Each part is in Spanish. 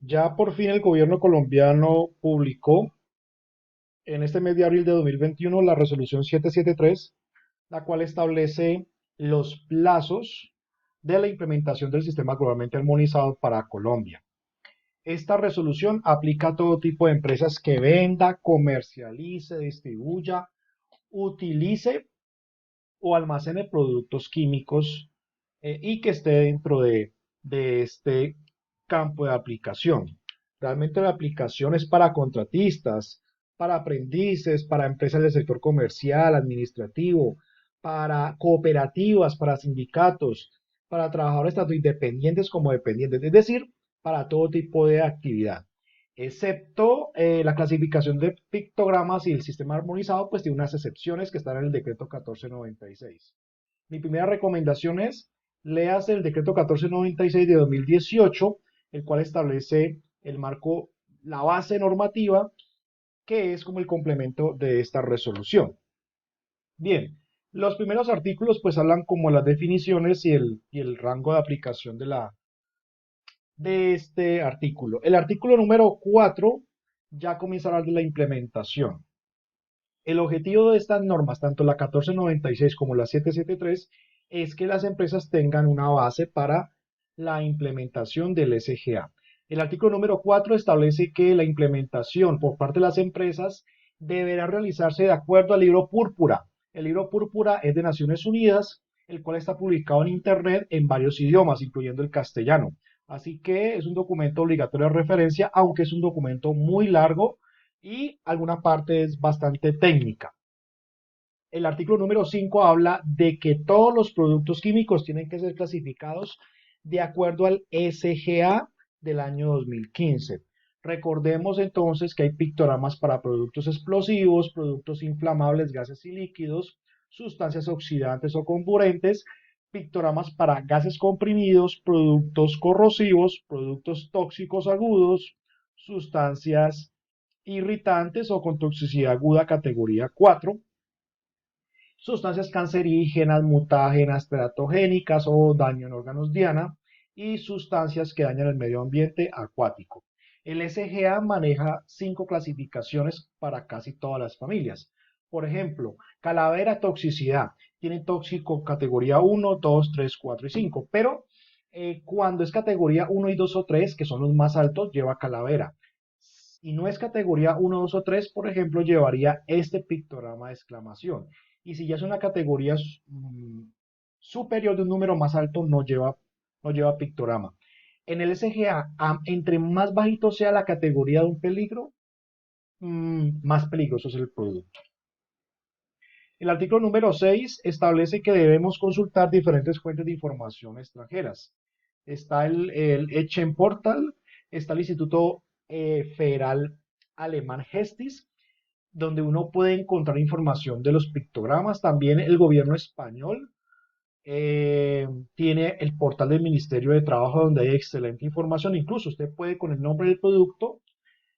Ya por fin el gobierno colombiano publicó en este mes de abril de 2021 la resolución 773, la cual establece los plazos de la implementación del sistema globalmente armonizado para Colombia. Esta resolución aplica a todo tipo de empresas que venda, comercialice, distribuya, utilice o almacene productos químicos y que esté dentro de este campo de aplicación. Realmente la aplicación es para contratistas, para aprendices, para empresas del sector comercial, administrativo, para cooperativas, para sindicatos, para trabajadores tanto independientes como dependientes, es decir, para todo tipo de actividad. Excepto la clasificación de pictogramas y el sistema armonizado, pues tiene unas excepciones que están en el decreto 1496. Mi primera recomendación es, leas el decreto 1496 de 2018, el cual establece el marco, la base normativa, que es como el complemento de esta resolución. Bien, los primeros artículos pues hablan como las definiciones y el rango de aplicación de este artículo. El artículo número 4 ya comienza a hablar de la implementación. El objetivo de estas normas, tanto la 1496 como la 773, es que las empresas tengan una base para la implementación del SGA. El artículo número 4 establece que la implementación por parte de las empresas deberá realizarse de acuerdo al libro Púrpura. El libro Púrpura es de Naciones Unidas, el cual está publicado en Internet en varios idiomas, incluyendo el castellano. Así que es un documento obligatorio de referencia, aunque es un documento muy largo y alguna parte es bastante técnica. El artículo número 5 habla de que todos los productos químicos tienen que ser clasificados de acuerdo al SGA del año 2015. Recordemos entonces que hay pictogramas para productos explosivos, productos inflamables, gases y líquidos, sustancias oxidantes o comburentes, pictogramas para gases comprimidos, productos corrosivos, productos tóxicos agudos, sustancias irritantes o con toxicidad aguda categoría 4, sustancias cancerígenas, mutágenas, teratogénicas o daño en órganos diana y sustancias que dañan el medio ambiente acuático. El SGA maneja 5 clasificaciones para casi todas las familias. Por ejemplo, calavera toxicidad. Tiene tóxico categoría 1, 2, 3, 4 y 5, pero cuando es categoría 1 y 2 o 3, que son los más altos, lleva calavera. Si no es categoría 1, 2 o 3, por ejemplo, llevaría este pictograma de exclamación. Y si ya es una categoría superior de un número más alto, no lleva pictograma. En el SGA, entre más bajito sea la categoría de un peligro, más peligroso es el producto. El artículo número 6 establece que debemos consultar diferentes fuentes de información extranjeras. Está el Echen Portal, está el Instituto Federal Alemán Gestis, donde uno puede encontrar información de los pictogramas. También el gobierno español tiene el portal del Ministerio de Trabajo donde hay excelente información. Incluso usted puede con el nombre del producto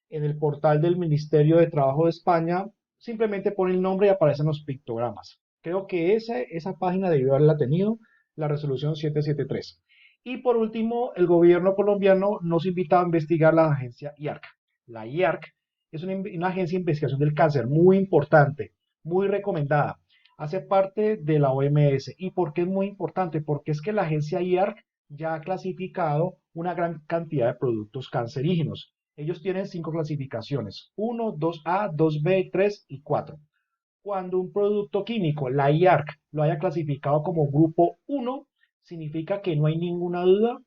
en el portal del Ministerio de Trabajo de España, simplemente pone el nombre y aparecen los pictogramas. Creo que esa página debió haberla tenido la resolución 773. Y por último, el gobierno colombiano nos invita a investigar la agencia IARC. La IARC es una agencia de investigación del cáncer muy importante, muy recomendada. Hace parte de la OMS. ¿Y por qué es muy importante? Porque es que la agencia IARC ya ha clasificado una gran cantidad de productos cancerígenos. Ellos tienen 5 clasificaciones: 1, 2A, 2B, 3 y 4. Cuando un producto químico, la IARC, lo haya clasificado como grupo 1, significa que no hay ninguna duda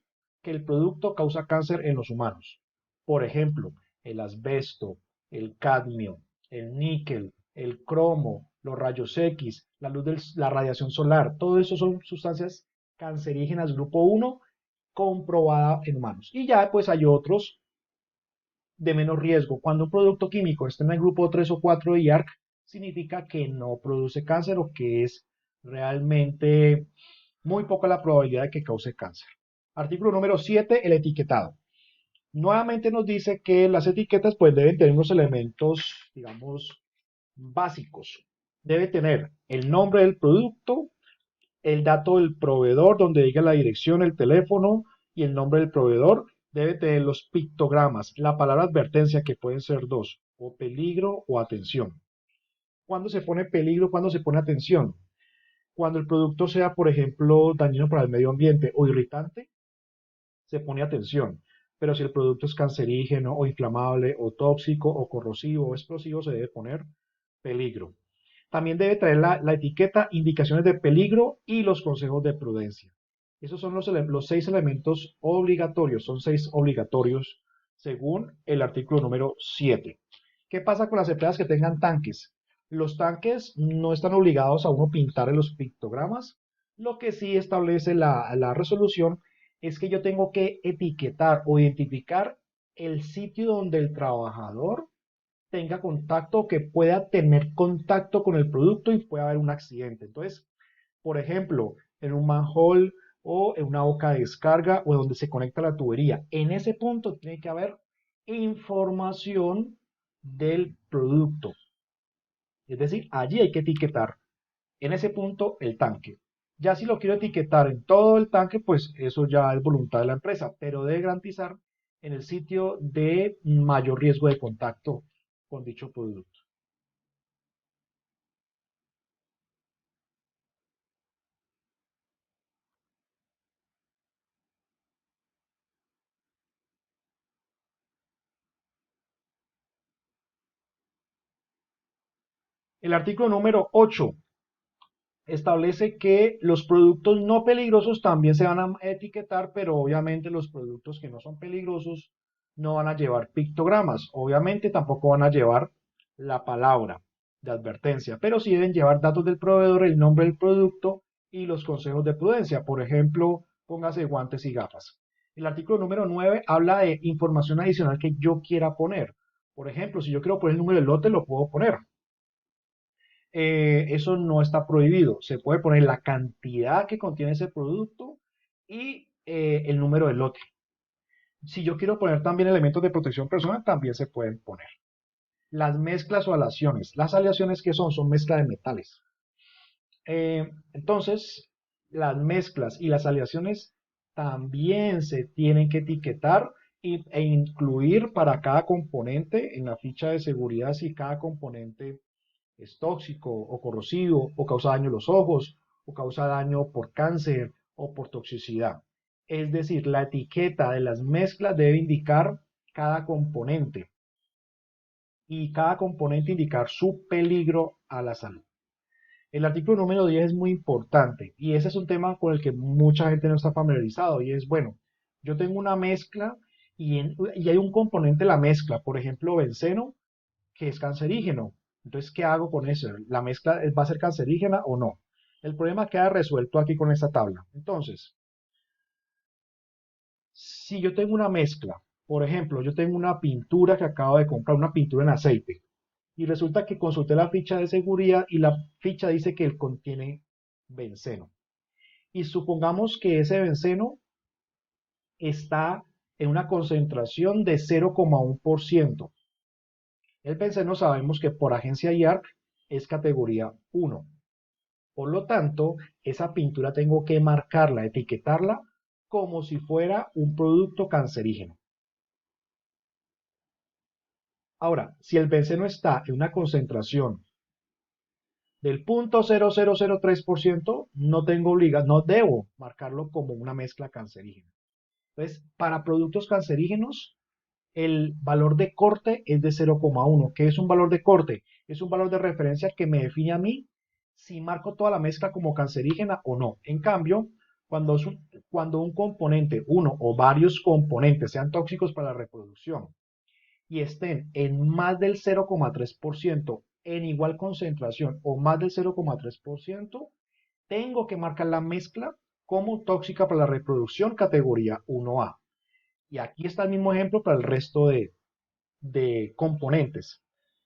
que el producto causa cáncer en los humanos. Por ejemplo, el asbesto, el cadmio, el níquel, el cromo, los rayos X, la radiación solar, todo eso son sustancias cancerígenas grupo 1 comprobada en humanos. Y ya pues hay otros de menos riesgo. Cuando un producto químico está en el grupo 3 o 4 de IARC, significa que no produce cáncer o que es realmente muy poca la probabilidad de que cause cáncer. Artículo número 7, el etiquetado. Nuevamente nos dice que las etiquetas pues deben tener unos elementos, digamos, básicos. Debe tener el nombre del producto, el dato del proveedor, donde diga la dirección, el teléfono y el nombre del proveedor. debe tener los pictogramas, la palabra advertencia, que pueden ser dos, o peligro o atención. ¿Cuándo se pone peligro? ¿Cuándo se pone atención? Cuando el producto sea, por ejemplo, dañino para el medio ambiente o irritante, se pone atención. Pero si el producto es cancerígeno o inflamable o tóxico o corrosivo o explosivo, se debe poner peligro. También debe traer la etiqueta, indicaciones de peligro y los consejos de prudencia. Esos son los 6 elementos obligatorios, son 6 obligatorios según el artículo número 7. ¿Qué pasa con las empresas que tengan tanques? Los tanques no están obligados a uno pintar en los pictogramas. Lo que sí establece la resolución es que yo tengo que etiquetar o identificar el sitio donde el trabajador tenga contacto o que pueda tener contacto con el producto y pueda haber un accidente. Entonces, por ejemplo, en un manhole o en una boca de descarga o donde se conecta la tubería, en ese punto tiene que haber información del producto. Es decir, allí hay que etiquetar en ese punto el tanque. Ya si lo quiero etiquetar en todo el tanque, pues eso ya es voluntad de la empresa, pero debe garantizar en el sitio de mayor riesgo de contacto con dicho producto. El artículo número 8 establece que los productos no peligrosos también se van a etiquetar, pero obviamente los productos que no son peligrosos no van a llevar pictogramas. Obviamente tampoco van a llevar la palabra de advertencia, pero sí deben llevar datos del proveedor, el nombre del producto y los consejos de prudencia. Por ejemplo, póngase guantes y gafas. El artículo número 9 habla de información adicional que yo quiera poner. Por ejemplo, si yo quiero poner el número del lote, lo puedo poner. Eso no está prohibido. Se puede poner la cantidad que contiene ese producto y el número de lote. Si yo quiero poner también elementos de protección personal, también se pueden poner. Las mezclas o aleaciones. Las aleaciones, ¿qué son? Son mezcla de metales. Entonces, las mezclas y las aleaciones también se tienen que etiquetar e incluir para cada componente en la ficha de seguridad si cada componente es tóxico o corrosivo o causa daño a los ojos o causa daño por cáncer o por toxicidad. Es decir, la etiqueta de las mezclas debe indicar cada componente y cada componente indicar su peligro a la salud. El artículo número 10 es muy importante y ese es un tema con el que mucha gente no está familiarizado y es, bueno, yo tengo una mezcla y hay un componente de la mezcla, por ejemplo, benceno, que es cancerígeno. Entonces, ¿qué hago con eso? ¿La mezcla va a ser cancerígena o no? El problema queda resuelto aquí con esta tabla. Entonces, si yo tengo una mezcla, por ejemplo, yo tengo una pintura que acabo de comprar, una pintura en aceite, y resulta que consulté la ficha de seguridad y la ficha dice que él contiene benceno. Y supongamos que ese benceno está en una concentración de 0,1%. El benceno sabemos que por agencia IARC es categoría 1. Por lo tanto, esa pintura tengo que marcarla, etiquetarla como si fuera un producto cancerígeno. Ahora, si el benceno está en una concentración del 0,0003%, no debo marcarlo como una mezcla cancerígena. Entonces, para productos cancerígenos, el valor de corte es de 0,1. ¿Qué es un valor de corte? Es un valor de referencia que me define a mí si marco toda la mezcla como cancerígena o no. En cambio, cuando un componente, uno o varios componentes sean tóxicos para la reproducción y estén en más del 0,3% en igual concentración o más del 0,3%, tengo que marcar la mezcla como tóxica para la reproducción categoría 1A. Y aquí está el mismo ejemplo para el resto de componentes.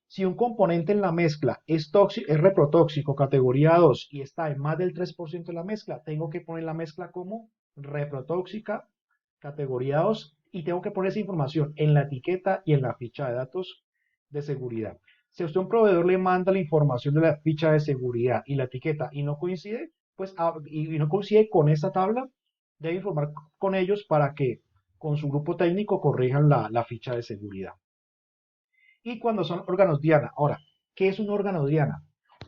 Si un componente en la mezcla es tóxico, es reprotóxico, categoría 2, y está en más del 3% de la mezcla, tengo que poner la mezcla como reprotóxica, categoría 2, y tengo que poner esa información en la etiqueta y en la ficha de datos de seguridad. Si a usted un proveedor le manda la información de la ficha de seguridad y la etiqueta y no coincide, pues y no coincide con esta tabla, debe informar con ellos para que con su grupo técnico corrijan la ficha de seguridad. Y cuando son órganos diana. Ahora, ¿qué es un órgano diana?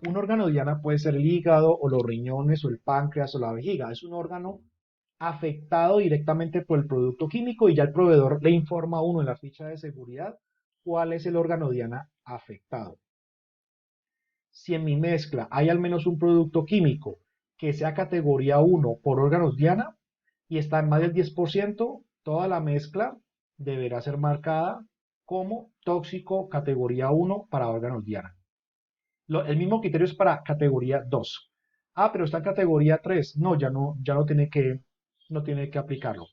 Un órgano diana puede ser el hígado o los riñones o el páncreas o la vejiga. Es un órgano afectado directamente por el producto químico y ya el proveedor le informa a uno en la ficha de seguridad cuál es el órgano diana afectado. Si en mi mezcla hay al menos un producto químico que sea categoría 1 por órganos diana y está en más del 10%, toda la mezcla deberá ser marcada como tóxico categoría 1 para órganos diana. El mismo criterio es para categoría 2. Ah, pero está en categoría 3. No, no tiene que aplicarlo.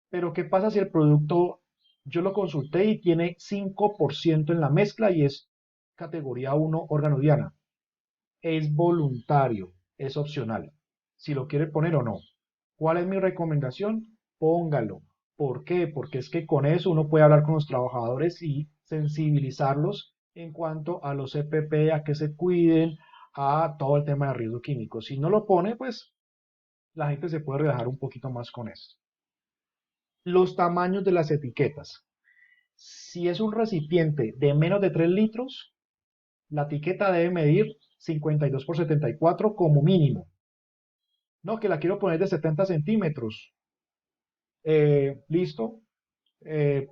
Pero ¿qué pasa si el producto yo lo consulté y tiene 5% en la mezcla y es categoría 1 órgano diana? Es voluntario, es opcional. Si lo quiere poner o no. ¿Cuál es mi recomendación? Póngalo. ¿Por qué? Porque es que con eso uno puede hablar con los trabajadores y sensibilizarlos en cuanto a los EPP, a que se cuiden, a todo el tema de riesgo químico. Si no lo pone, pues la gente se puede relajar un poquito más con eso. Los tamaños de las etiquetas. Si es un recipiente de menos de 3 litros, la etiqueta debe medir 52 por 74 como mínimo. No, que la quiero poner de 70 centímetros. Listo. Eh,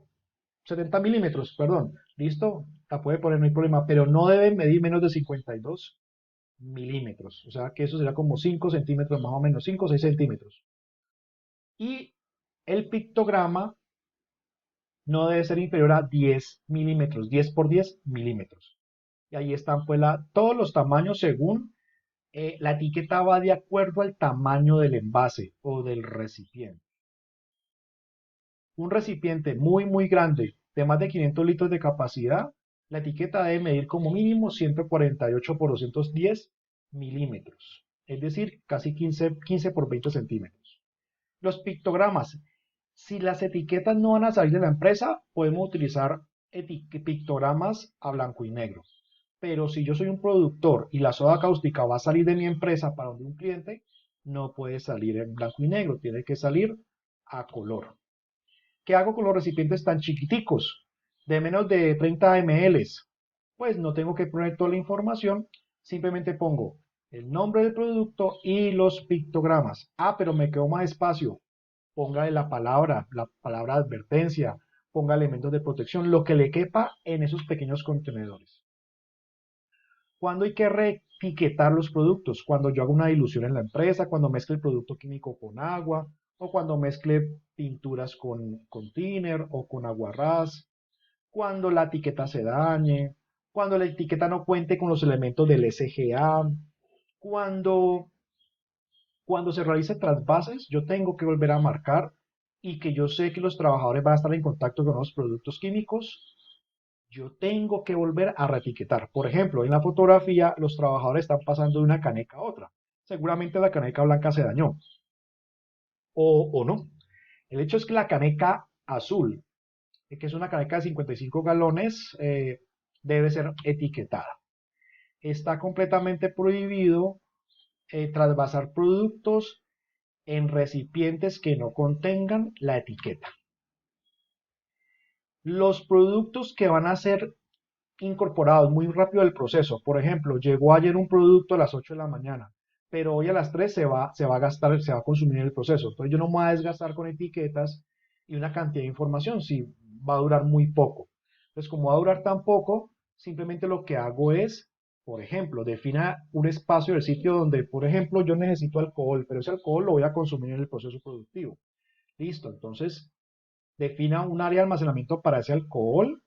70 milímetros, perdón. Listo. La puede poner, no hay problema. Pero no debe medir menos de 52 milímetros. O sea que eso será como 5 centímetros más o menos. 5 o 6 centímetros. Y el pictograma no debe ser inferior a 10 milímetros. 10 por 10 milímetros. Y ahí están pues todos los tamaños según la etiqueta va de acuerdo al tamaño del envase o del recipiente. Un recipiente muy grande de más de 500 litros de capacidad, la etiqueta debe medir como mínimo 148 por 210 milímetros, es decir, casi 15 por 20 centímetros. Los pictogramas, si las etiquetas no van a salir de la empresa, podemos utilizar pictogramas a blanco y negro. Pero si yo soy un productor y la soda cáustica va a salir de mi empresa para donde un cliente, no puede salir en blanco y negro, tiene que salir a color. ¿Qué hago con los recipientes tan chiquiticos, de menos de 30 ml? Pues no tengo que poner toda la información, simplemente pongo el nombre del producto y los pictogramas. Ah, pero me quedó más espacio. Póngale la palabra advertencia, ponga elementos de protección, lo que le quepa en esos pequeños contenedores. ¿Cuándo hay que reetiquetar los productos? Cuando yo hago una dilución en la empresa, cuando mezcle el producto químico con agua, o cuando mezcle pinturas con thinner o con aguarrás, cuando la etiqueta se dañe, cuando la etiqueta no cuente con los elementos del SGA, cuando, cuando se realice trasvases, yo tengo que volver a marcar y que yo sé que los trabajadores van a estar en contacto con los productos químicos, yo tengo que volver a reetiquetar. Por ejemplo, en la fotografía los trabajadores están pasando de una caneca a otra. Seguramente la caneca blanca se dañó o no. El hecho es que la caneca azul, que es una caneca de 55 galones, debe ser etiquetada. Está completamente prohibido trasvasar productos en recipientes que no contengan la etiqueta. Los productos que van a ser incorporados muy rápido al proceso. Por ejemplo, llegó ayer un producto a las 8 de la mañana, pero hoy a las 3 se va a gastar, se va a consumir en el proceso. Entonces yo no me voy a desgastar con etiquetas y una cantidad de información, si va a durar muy poco. Entonces, como va a durar tan poco, simplemente lo que hago es, por ejemplo, defina un espacio del sitio donde, por ejemplo, yo necesito alcohol, pero ese alcohol lo voy a consumir en el proceso productivo. Listo, entonces defina un área de almacenamiento para ese alcohol,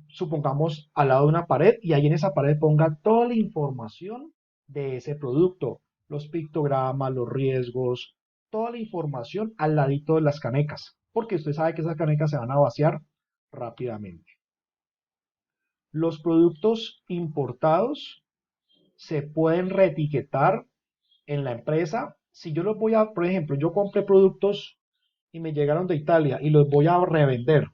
supongamos al lado de una pared, y ahí en esa pared ponga toda la información de ese producto, los pictogramas, los riesgos, toda la información al ladito de las canecas, porque usted sabe que esas canecas se van a vaciar rápidamente. Los productos importados se pueden reetiquetar en la empresa. Si yo los voy a, por ejemplo, yo compré productos y me llegaron de Italia y los voy a revender.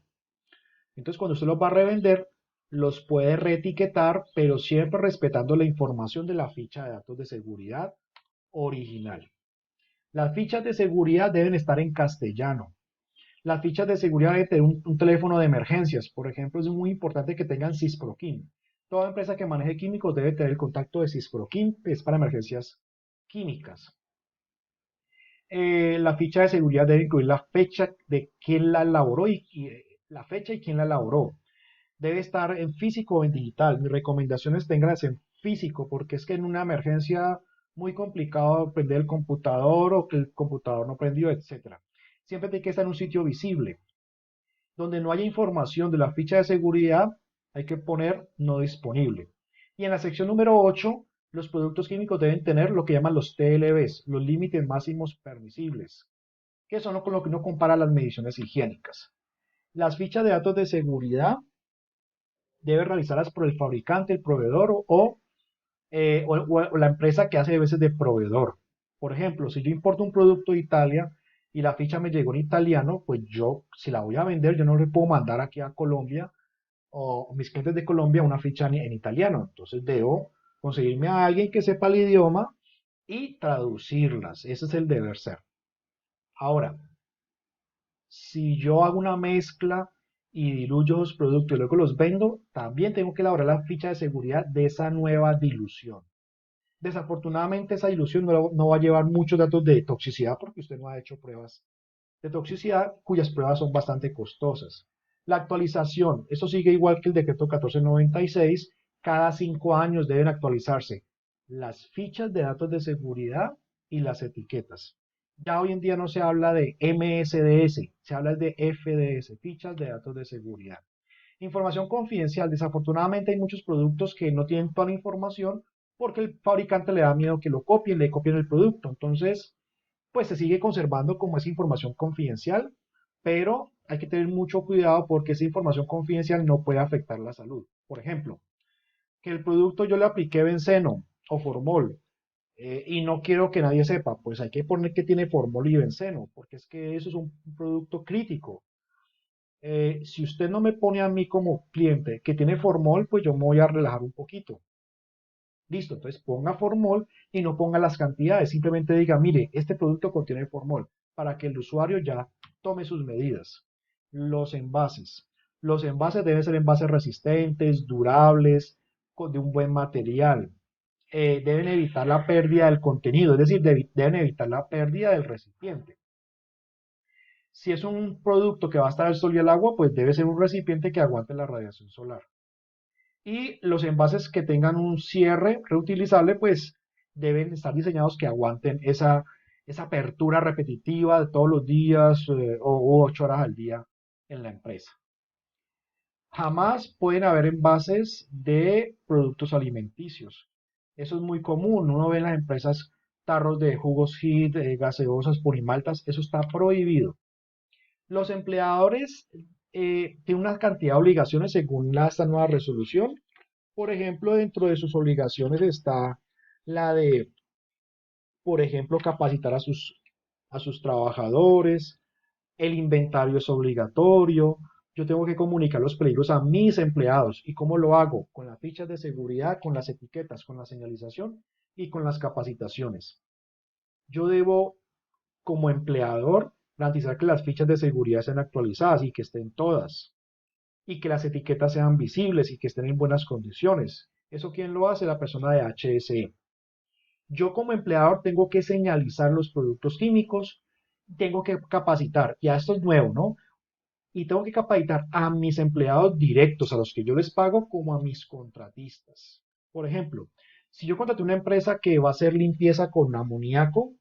Entonces, cuando usted los va a revender, los puede reetiquetar, pero siempre respetando la información de la ficha de datos de seguridad original. Las fichas de seguridad deben estar en castellano. Las fichas de seguridad deben tener un teléfono de emergencias. Por ejemplo, es muy importante que tengan Sisproquim. Toda empresa que maneje químicos debe tener el contacto de Sisproquim, que es para emergencias químicas. La ficha de seguridad debe incluir la fecha de quién la elaboró y la fecha y quién la elaboró. Debe estar en físico o en digital. Mi recomendación es tengas en físico, porque es que en una emergencia muy complicado prender el computador o que el computador no prendió, etcétera. Siempre tiene que estar en un sitio visible. Donde no haya información de la ficha de seguridad, hay que poner no disponible. Y en la sección número 8, los productos químicos deben tener lo que llaman los TLBs, los límites máximos permisibles, que son con lo que uno compara las mediciones higiénicas. Las fichas de datos de seguridad deben realizarlas por el fabricante, el proveedor o la empresa que hace a veces de proveedor. Por ejemplo, si yo importo un producto de Italia y la ficha me llegó en italiano, pues yo, si la voy a vender, yo no le puedo mandar aquí a Colombia o mis clientes de Colombia una ficha en italiano. Entonces debo conseguirme a alguien que sepa el idioma y traducirlas. Ese es el deber ser. Ahora, si yo hago una mezcla y diluyo los productos y luego los vendo, también tengo que elaborar la ficha de seguridad de esa nueva dilución. Desafortunadamente esa dilución no va a llevar muchos datos de toxicidad porque usted no ha hecho pruebas de toxicidad cuyas pruebas son bastante costosas. La actualización, eso sigue igual que el decreto 1496, cada 5 años deben actualizarse las fichas de datos de seguridad y las etiquetas. Ya hoy en día no se habla de MSDS, se habla de FDS, fichas de datos de seguridad. Información confidencial. Desafortunadamente hay muchos productos que no tienen toda la información porque el fabricante le da miedo que lo copien, le copien el producto. Entonces, pues se sigue conservando como esa información confidencial, pero hay que tener mucho cuidado porque esa información confidencial no puede afectar la salud. Por ejemplo, que el producto yo le apliqué benceno o formol y no quiero que nadie sepa, pues hay que poner que tiene formol y benceno, porque es que eso es un producto crítico. Si usted no me pone a mí como cliente que tiene formol, pues yo me voy a relajar un poquito. Listo, entonces ponga formol y no ponga las cantidades, simplemente diga, mire, este producto contiene formol, para que el usuario ya tome sus medidas. Los envases. Los envases deben ser envases resistentes, durables, de un buen material. Deben evitar la pérdida del contenido, es decir, deben evitar la pérdida del recipiente. Si es un producto que va a estar al sol y al agua, pues debe ser un recipiente que aguante la radiación solar. Y los envases que tengan un cierre reutilizable, pues deben estar diseñados que aguanten esa apertura repetitiva de todos los días o 8 horas al día en la empresa. Jamás pueden haber envases de productos alimenticios. Eso es muy común. Uno ve en las empresas tarros de jugos HIT, gaseosas, purimaltas. Eso está prohibido. Los empleadores tienen una cantidad de obligaciones según esta nueva resolución. Por ejemplo, dentro de sus obligaciones está la de, por ejemplo, capacitar a sus trabajadores, el inventario es obligatorio, yo tengo que comunicar los peligros a mis empleados. ¿Y cómo lo hago? Con las fichas de seguridad, con las etiquetas, con la señalización y con las capacitaciones. Yo debo, como empleador, garantizar que las fichas de seguridad sean actualizadas y que estén todas y que las etiquetas sean visibles y que estén en buenas condiciones. ¿Eso quién lo hace? La persona de HSE. Yo como empleador tengo que señalizar los productos químicos, tengo que capacitar, ya esto es nuevo, ¿no? Y tengo que capacitar a mis empleados directos, a los que yo les pago, como a mis contratistas. Por ejemplo, si yo contraté una empresa que va a hacer limpieza con amoníaco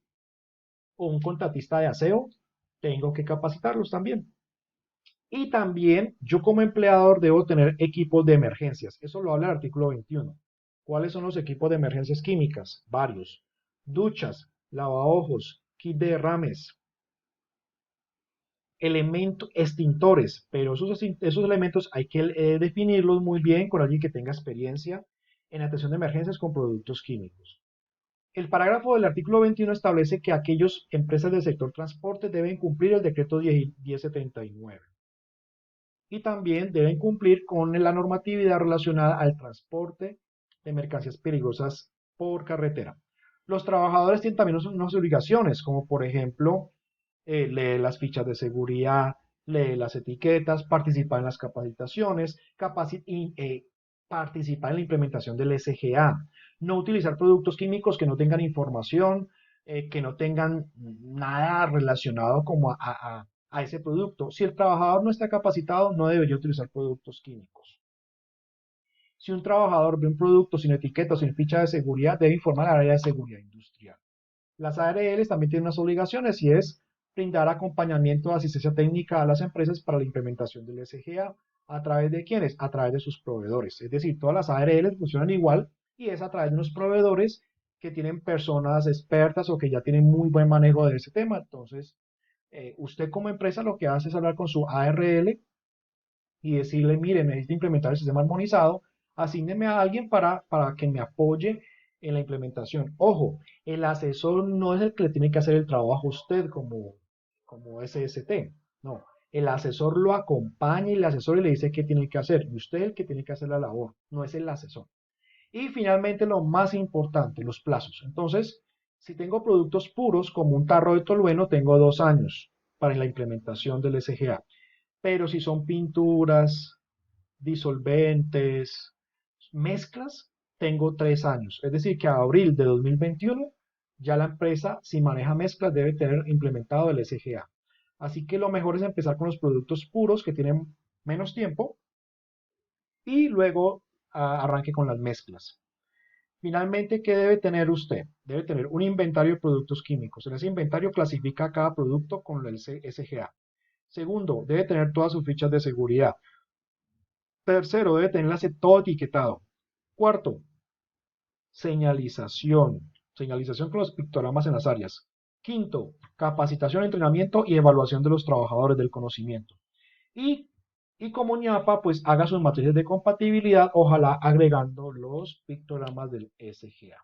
o un contratista de aseo, tengo que capacitarlos también. Y también yo como empleador debo tener equipos de emergencias. Eso lo habla el artículo 21. ¿Cuáles son los equipos de emergencias químicas? Varios. Duchas, lavaojos, kit de derrames, elementos extintores, pero esos elementos hay que definirlos muy bien con alguien que tenga experiencia en atención de emergencias con productos químicos. El parágrafo del artículo 21 establece que aquellas empresas del sector transporte deben cumplir el decreto 1079 y también deben cumplir con la normatividad relacionada al transporte de mercancías peligrosas por carretera. Los trabajadores tienen también unas obligaciones, como por ejemplo leer las fichas de seguridad, lee las etiquetas, participa en las capacitaciones, participar en la implementación del SGA, no utilizar productos químicos que no tengan información, que no tengan nada relacionado como a ese producto. Si el trabajador no está capacitado, no debería utilizar productos químicos. Si un trabajador ve un producto sin etiqueta o sin ficha de seguridad, debe informar al área de seguridad industrial. Las ARLs también tienen unas obligaciones y es brindar acompañamiento de asistencia técnica a las empresas para la implementación del SGA. ¿A través de quiénes? A través de sus proveedores. Es decir, todas las ARLs funcionan igual y es a través de unos proveedores que tienen personas expertas o que ya tienen muy buen manejo de ese tema. Entonces, usted como empresa lo que hace es hablar con su ARL y decirle, mire, necesito implementar el sistema armonizado, asígneme a alguien para que me apoye en la implementación. Ojo, el asesor no es el que le tiene que hacer el trabajo a usted como SST, no. El asesor lo acompaña y el asesor le dice qué tiene que hacer. Y usted es el que tiene que hacer la labor, no es el asesor. Y finalmente, lo más importante, los plazos. Entonces, si tengo productos puros como un tarro de tolueno, tengo 2 años para la implementación del SGA. Pero si son pinturas, disolventes, mezclas, tengo 3 años. Es decir, que a abril de 2021 ya la empresa, si maneja mezclas, debe tener implementado el SGA. Así que lo mejor es empezar con los productos puros que tienen menos tiempo y luego arranque con las mezclas. Finalmente, ¿qué debe tener usted? Debe tener un inventario de productos químicos. En ese inventario clasifica cada producto con el SGA. Segundo, debe tener todas sus fichas de seguridad. Tercero, debe tenerlas todo etiquetado. Cuarto, señalización. Señalización con los pictogramas en las áreas. Quinto, capacitación, entrenamiento y evaluación de los trabajadores del conocimiento. Y, y como ñapa, pues haga sus matrices de compatibilidad, ojalá agregando los pictogramas del SGA.